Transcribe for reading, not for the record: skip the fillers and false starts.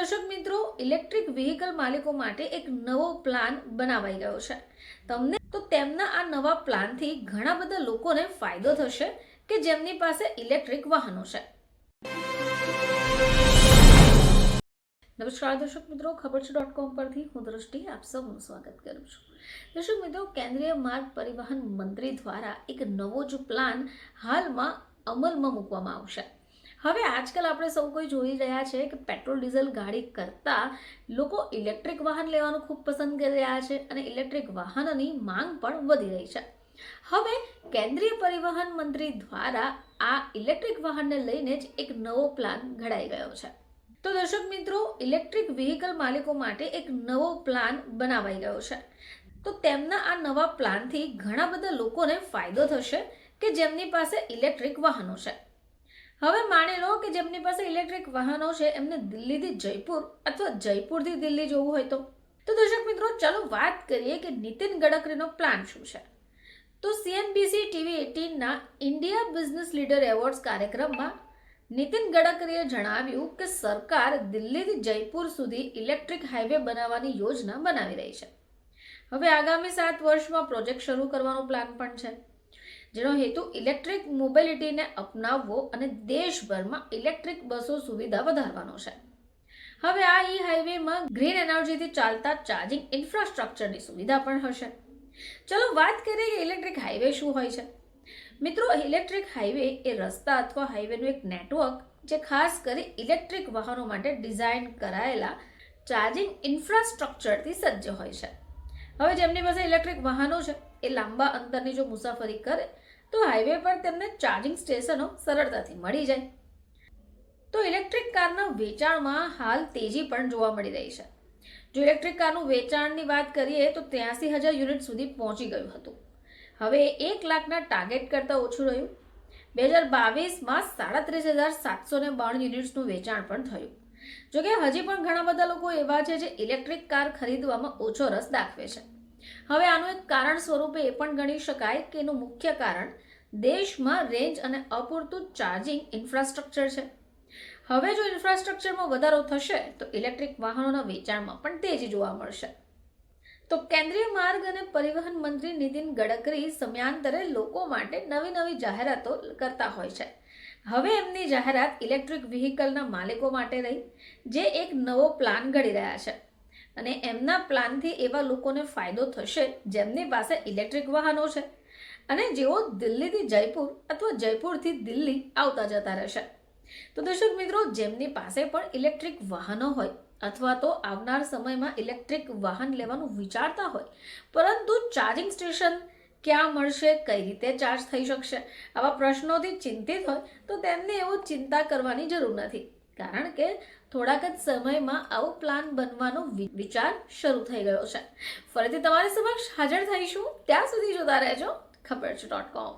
દર્શક મિત્રો, electric vehicle માલિકો માટે એક નવો પ્લાન બનાવાઈ ગયો છે. તેમના આ નવા પ્લાનથી ઘણા બધા લોકોને ફાયદો થશે કે જેમની પાસે ઇલેક્ટ્રિક વાહનો છે. નમસ્કાર દર્શક મિત્રો, ખબર છે .com પરથી હું દ્રષ્ટિ આપ સૌનું સ્વાગત કરું છું. દર્શક મિત્રો, કેન્દ્રીય માર્ગ પરિવહન મંત્રી દ્વારા એક નવો જ પ્લાન હાલમાં અમલમાં મૂકવામાં આવશે. હવે આજકાલ આપણે સૌ કોઈ જોઈ રહ્યા છે કે પેટ્રોલ ડીઝલ ગાડી કરતાં લોકો ઇલેક્ટ્રિક વાહન લેવાનું ખૂબ પસંદ કરી રહ્યા છે અને ઇલેક્ટ્રિક વાહનની માંગ પણ વધી રહી છે. હવે કેન્દ્રીય પરિવહન મંત્રી દ્વારા આ ઇલેક્ટ્રિક વાહનને લઈને જ એક નવો પ્લાન ઘડાઈ ગયો છે. તો દર્શક મિત્રો, ઇલેક્ટ્રિક વ્હીકલ માલિકો માટે એક નવો પ્લાન બનાવાઈ ગયો છે. તો તેમના આ નવા પ્લાનથી ઘણા બધા લોકોને ફાયદો થશે કે જેમની પાસે ઇલેક્ટ્રિક વાહનો છે. હવે માની લો કે જેમની પાસે ઇલેક્ટ્રિક વાહનો છે એમને દિલ્હીથી જયપુર અથવા જયપુરથી દિલ્હી જવું હોય તો દર્શક મિત્રો, ચાલો વાત કરીએ કે નીતિન ગડકરીનો પ્લાન શું છે. તો CNBC TV18ના ઇન્ડિયા બિઝનેસ લીડર એવોર્ડ્સ કાર્યક્રમમાં નીતિન ગડકરીએ જણાવ્યું કે સરકાર દિલ્હીથી જયપુર સુધી ઇલેક્ટ્રિક હાઈવે બનાવવાની યોજના બનાવી રહી છે. હવે આગામી 7 વર્ષમાં પ્રોજેક્ટ શરૂ કરવાનો પ્લાન પણ છે, જેનો હેતુ ઇલેક્ટ્રિક મોબિલિટીને અપનાવવો અને દેશભરમાં ઇલેક્ટ્રિક બસો સુવિધા વધારવાનો છે. હવે આ હાઈવેમાં ગ્રીન એનર્જીથી ચાલતા ચાર્જિંગ ઇન્ફ્રાસ્ટ્રક્ચરની સુવિધા પણ હશે. ચલો વાત કરીએ કે ઇલેક્ટ્રિક હાઈવે શું હોય છે. મિત્રો, ઇલેક્ટ્રિક હાઈવે એ રસ્તા અથવા હાઈવેનું એક નેટવર્ક જે ખાસ કરી ઇલેક્ટ્રિક વાહનો માટે ડિઝાઇન કરાયેલા ચાર્જિંગ ઇન્ફ્રાસ્ટ્રક્ચરથી સજ્જ હોય છે. હવે જેમની પાસે ઇલેક્ટ્રિક વાહનો છે એ લાંબા અંતરની જો મુસાફરી કરે તો હાઈવે પર તેમને ચાર્જિંગ સ્ટેશનો સરળતાથી મળી જાય. તો ઇલેક્ટ્રિક કારના વેચાણમાં હાલ તેજી પણ જોવા મળી રહી છે. જો ઇલેક્ટ્રિક કારનું વેચાણની વાત કરીએ તો 83,000 યુનિટ સુધી પહોંચી ગયું હતું. હવે 1 લાખના ટાર્ગેટ કરતાં ઓછું રહ્યું. 2022માં 37,792 યુનિટ્સનું વેચાણ પણ થયું. જોકે હજી પણ ઘણા બધા લોકો એવા છે જે ઇલેક્ટ્રિક કાર ખરીદવામાં ઓછો રસ દાખવે છે. હવે આનું એક કારણ સ્વરૂપે એ પણ ગણી શકાય કે એનું મુખ્ય કારણ દેશમાં રેન્જ અને અપૂરતું ચાર્જિંગ ઇન્ફ્રાસ્ટ્રક્ચર છે. હવે જો ઇન્ફ્રાસ્ટ્રક્ચરમાં વધારો થશે તો ઇલેક્ટ્રિક વાહનોના વેચાણમાં પણ તેજી જોવા મળશે. તો કેન્દ્રીય માર્ગ અને પરિવહન મંત્રી નીતિન ગડકરી સમયાંતરે લોકો માટે નવી જાહેરાતો કરતા હોય છે. હવે એમની જાહેરાત ઇલેક્ટ્રિક વ્હીકલના માલિકો માટે રહી, જે એક નવો પ્લાન ઘડી રહ્યા છે. અને એમના પ્લાનથી એવા લોકોને ફાયદો થશે જેમની પાસે ઇલેક્ટ્રિક વાહનો છે અને જેઓ દિલ્હીથી જયપુર અથવા જયપુરથી દિલ્હી આવતા જતા રહેશે. તો દર્શક મિત્રો, જેમની પાસે પણ ઇલેક્ટ્રિક વાહનો હોય અથવા તો આવનાર સમયમાં ઇલેક્ટ્રિક વાહન લેવાનું વિચારતા હોય પરંતુ ચાર્જિંગ સ્ટેશન ક્યાં મળશે, કઈ રીતે ચાર્જ થઈ શકશે, આવા પ્રશ્નોથી ચિંતિત હોય તો તેમને એવો ચિંતા કરવાની જરૂર નથી, કારણ કે થોડાક જ સમયમાં આવો પ્લાન બનવાનો વિચાર શરૂ થઈ ગયો છે. ફરીથી તમારી સમક્ષ હાજર થઈશું. ત્યાં સુધી જોતા રહેજો ખબર છે .com.